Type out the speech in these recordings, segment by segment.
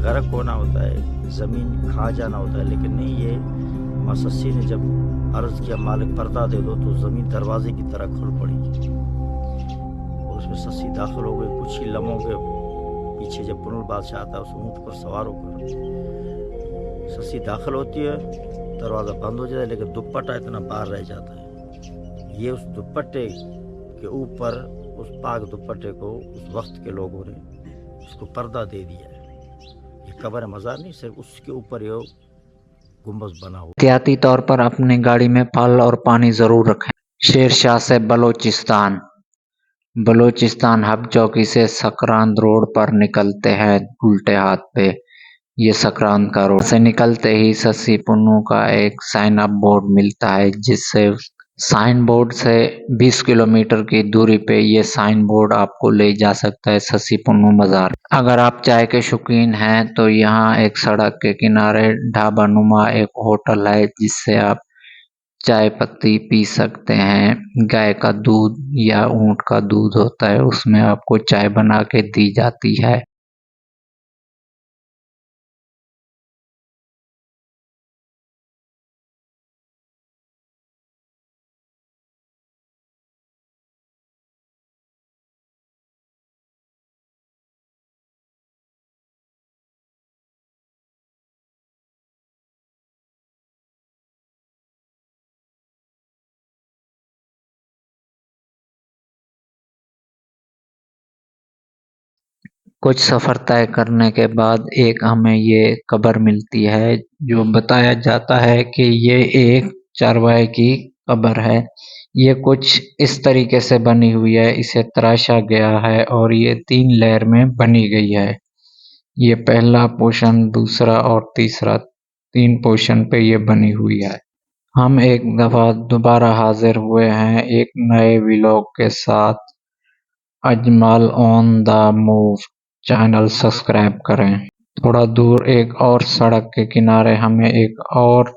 गर्क होना होता है, ज़मीन खा जाना होता है, लेकिन नहीं, ये माँ सस्सी ने जब अर्ज़ किया मालिक पर्दा दे दो, तो ज़मीन दरवाजे की तरह खुल पड़ी और उसमें सस्सी दाखिल हो गई। कुछ ही लम्हों के पीछे जब पुनल बादशाह आता है उस ऊँट पर सवार होकर, सस्सी दाखिल होती है, दरवाज़ा बंद हो जाता है, लेकिन दुपट्टा इतना बाहर रह जाता है। ये उस दुपट्टे के ऊपर, उस पाक दुपट्टे को उस वक्त के लोगों ने उसको पर्दा दे दिया है। ये कब्र मज़ार नहीं, सिर्फ उसके ऊपर ये गुंबज बना हुआ। एहतियाती तौर पर अपनी गाड़ी में फल और पानी जरूर रखें। शेरशाह से बलोचिस्तान। बलोचिस्तान हब चौकी से सक्रांत रोड पर निकलते हैं उल्टे हाथ पे। ये सक्रांत का रोड से निकलते ही सस्सी पुन्नू का एक साइन अप बोर्ड मिलता है, जिससे साइन बोर्ड से 20 किलोमीटर की दूरी पे ये साइन बोर्ड आपको ले जा सकता है सस्सी पुन्नू मज़ार। अगर आप चाय के शौकीन हैं तो यहाँ एक सड़क के किनारे ढाबा नुमा एक होटल है, जिससे आप चाय पत्ती पी सकते हैं। गाय का दूध या ऊँट का दूध होता है, उसमें आपको चाय बना के दी जाती है। कुछ सफ़र तय करने के बाद एक हमें ये कब्र मिलती है, जो बताया जाता है कि ये एक चरवाहे की कब्र है। ये कुछ इस तरीके से बनी हुई है, इसे तराशा गया है और ये 3 लेयर में बनी गई है। ये पहला पोर्शन, दूसरा और तीसरा, 3 पोर्शन पे ये बनी हुई है। हम एक दफ़ा दोबारा हाजिर हुए हैं एक नए व्लॉग के साथ। Ajmal on the move channel subscribe करें। थोड़ा दूर एक और सड़क के किनारे हमें एक और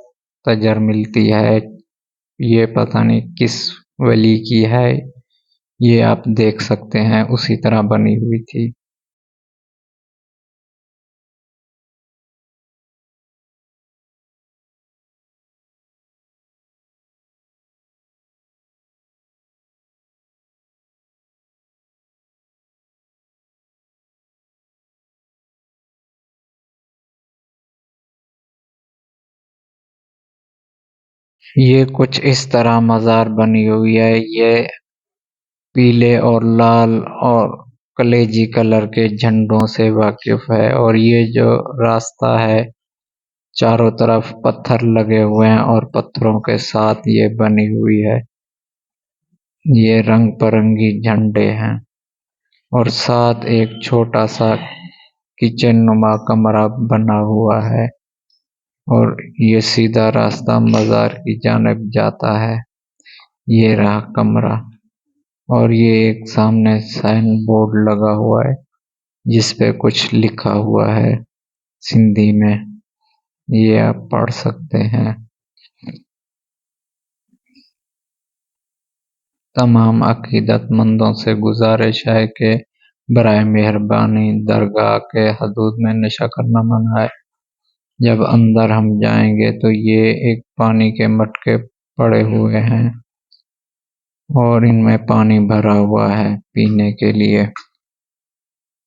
तजर मिलती है। ये पता नहीं किस वली की है, ये आप देख सकते हैं, उसी तरह बनी हुई थी। ये कुछ इस तरह मज़ार बनी हुई है। ये पीले और लाल और कलेजी कलर के झंडों से वाकिफ है और ये जो रास्ता है, चारों तरफ पत्थर लगे हुए हैं और पत्थरों के साथ ये बनी हुई है। ये रंग बिरंगी झंडे हैं और साथ एक छोटा सा किचन नुमा कमरा बना हुआ है और ये सीधा रास्ता मज़ार की जानिब जाता है। ये रहा कमरा और ये एक सामने साइन बोर्ड लगा हुआ है, जिस पे कुछ लिखा हुआ है सिंधी में, ये आप पढ़ सकते हैं। तमाम अकीदतमंदों से गुजारिश है कि बराए मेहरबानी दरगाह के हदूद में नशा करना मना है। जब अंदर हम जाएंगे तो ये एक पानी के मटके पड़े हुए हैं और इनमें पानी भरा हुआ है पीने के लिए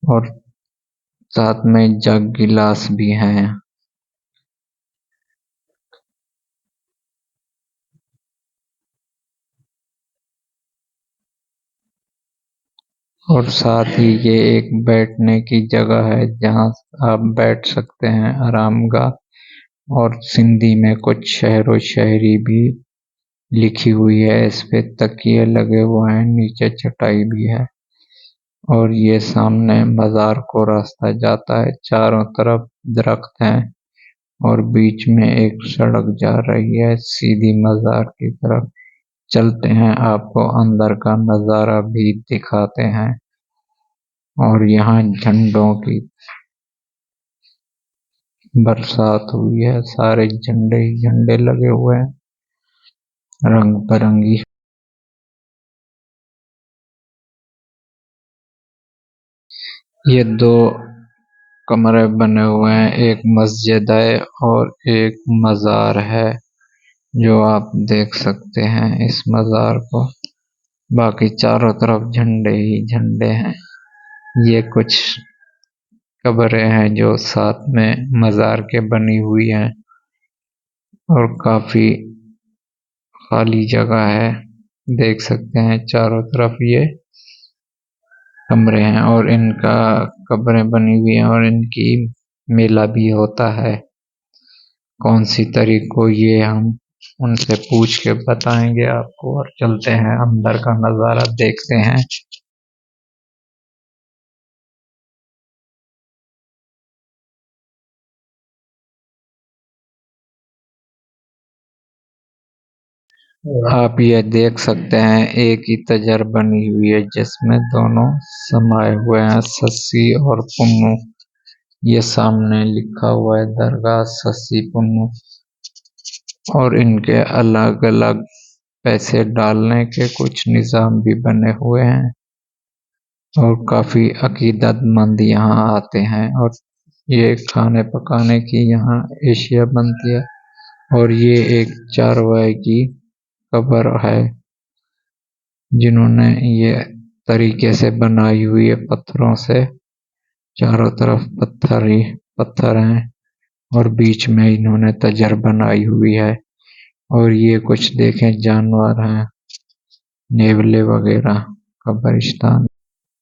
और साथ में जग गिलास भी हैं। और साथ ही ये एक बैठने की जगह है, जहाँ आप बैठ सकते हैं आरामगाह। और सिंधी में कुछ शहर व शायरी भी लिखी हुई है, इस पे तकिए लगे हुए हैं, नीचे चटाई भी है और ये सामने मज़ार को रास्ता जाता है। चारों तरफ दरख्त हैं और बीच में एक सड़क जा रही है सीधी मज़ार की तरफ। चलते हैं, आपको अंदर का नज़ारा भी दिखाते हैं। और यहाँ झंडों की बरसात हुई है, सारे झंडे ही झंडे लगे हुए हैं रंग बिरंगी। ये 2 कमरे बने हुए हैं, एक मस्जिद है और एक मज़ार है जो आप देख सकते हैं इस मज़ार को। बाकी चारों तरफ झंडे ही झंडे हैं। ये कुछ कब्रें हैं जो साथ में मज़ार के बनी हुई हैं और काफ़ी खाली जगह है। देख सकते हैं चारों तरफ ये कमरे हैं और इनका कब्रें बनी हुई हैं और इनकी मेला भी होता है। कौन सी तारीख को ये हम उनसे पूछ के बताएंगे आपको और चलते हैं अंदर का नज़ारा देखते हैं। आप ये देख सकते हैं एक ही तजर बनी हुई है जिसमें दोनों समाये हुए हैं, सस्सी और पुन्नू। ये सामने लिखा हुआ है दरगाह सस्सी पुन्नू और इनके अलग अलग पैसे डालने के कुछ निज़ाम भी बने हुए हैं और काफ़ी अकीदतमंद यहाँ आते हैं और ये खाने पकाने की यहाँ एशिया बनती है। और ये एक चारवाए की कब्र है जिन्होंने ये तरीके से बनाई हुई है पत्थरों से। चारों तरफ पत्थर ही पत्थर हैं और बीच में इन्होंने तजर बनाई हुई है। और ये कुछ देखें जानवर हैं, नेवले वगैरह कब्रिस्तान।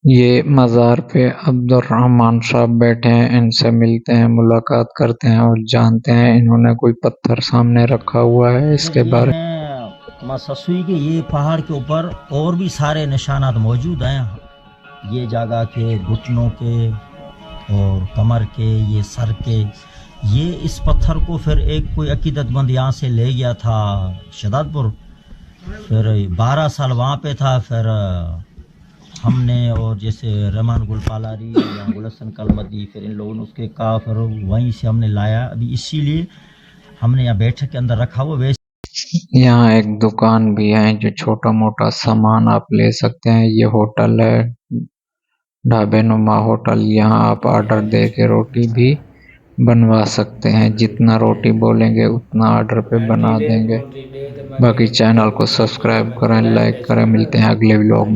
ये मज़ार पे अब्दुर्रहमान साहब बैठे हैं, इनसे मिलते हैं, मुलाकात करते हैं और जानते हैं इन्होंने कोई पत्थर सामने रखा हुआ है इसके बारे में। मससूई के ये पहाड़ के ऊपर और भी सारे निशानात मौजूद हैं। ये जगह के घुटनों के और कमर के, ये सर के, ये इस पत्थर को फिर एक कोई अकीदतमंद यहाँ से ले गया था शहदादपुर। फिर 12 साल वहाँ पे था। फिर हमने और जैसे रहमान गुलपालारी या गुलशन कलमदी, फिर इन लोगों ने उसके कहा, फिर वहीं से हमने लाया। अभी इसीलिए हमने यहाँ बैठक के अंदर रखा हुआ। यहाँ एक दुकान भी है जो छोटा मोटा सामान आप ले सकते हैं। ये होटल है, ढाबे नुमा होटल। यहाँ आप ऑर्डर दे के रोटी भी बनवा सकते हैं। जितना रोटी बोलेंगे उतना ऑर्डर पे बना देंगे। बाकी चैनल को सब्सक्राइब करें, लाइक करें। मिलते हैं अगले व्लॉग में।